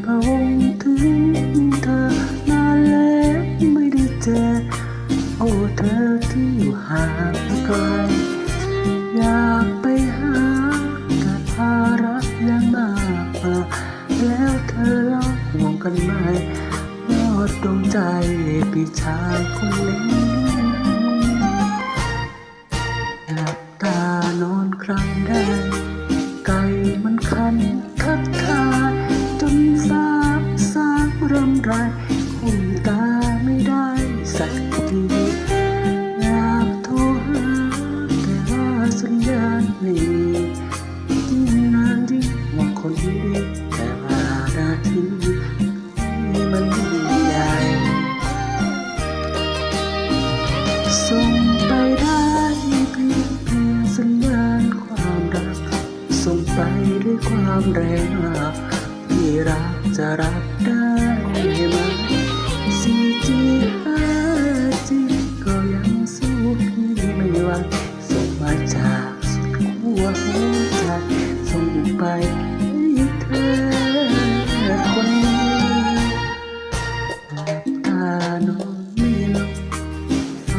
พระองค์ถึงเธอนานแล้วไม่ได้เจอโอ้เธอที่อยู่ห่างไกลอยากไปหาแต่ภาระยังมากแล้วเธอร้องห่วงกันไหมยอดดวงใจพี่ชายคนเล็กหลับตานอนครั้งได้ไก่มันคันทักทายจนสางรำไรคงตาไม่ได้สักทีอยากโทรหาแต่ว่าสัญญาณไม่มียิ่งนานยิ่งหวังคนดีแต่ว่านาทีนี้มันใหญ่ส่งไปได้เพียงสัญญาณความรักส่งไปด้วยความแรงที่รักจะรับได้ไหม 4G 5G ก็ยังสู้พี่ไม่ไหวส่งมาจากสุดขั้วหัวใจส่งไปให้เธอคนนี้หลับตานอนไม่หลับไฟ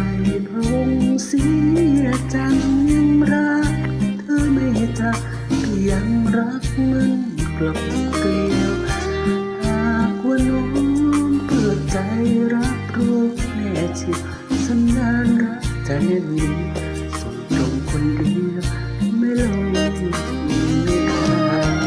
พระองค์เสียจังยังรักเธอไม่จะยังรักมันกลับเกลียวหากว่าน้องเปิดใจรับรู้แน่เชื่อสัญญาณรักใจนี้ส่งตรงคนเดียวไม่ลงไม่ขาด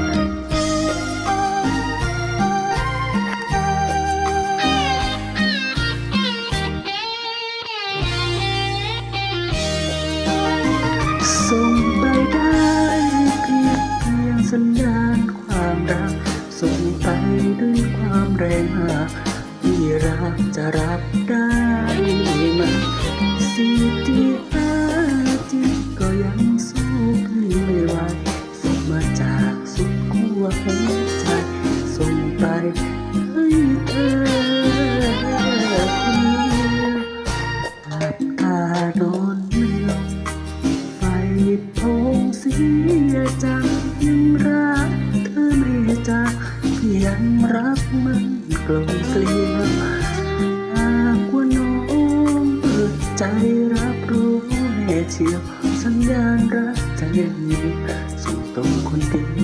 ส่งไปได้เพียงสัญญาณความรักส่งไปด้วยความแรงที่รักจะรับได้ไหม 4G 5G ก็ยังสู้พี่ไม่ไหวส่งมาจากสุดขั้วหัวใจส่งไปให้เธอคนเดียวหลับตานอนไม่หลับไฟพงเสียจังยังรักเธอไม่จากพี่ยังรักมันกลมเกลียวหากว่าน้องเปิดใจรับรู้แน่เชียวสัญญาณรักใจนี้ส่งตรงคนเดียว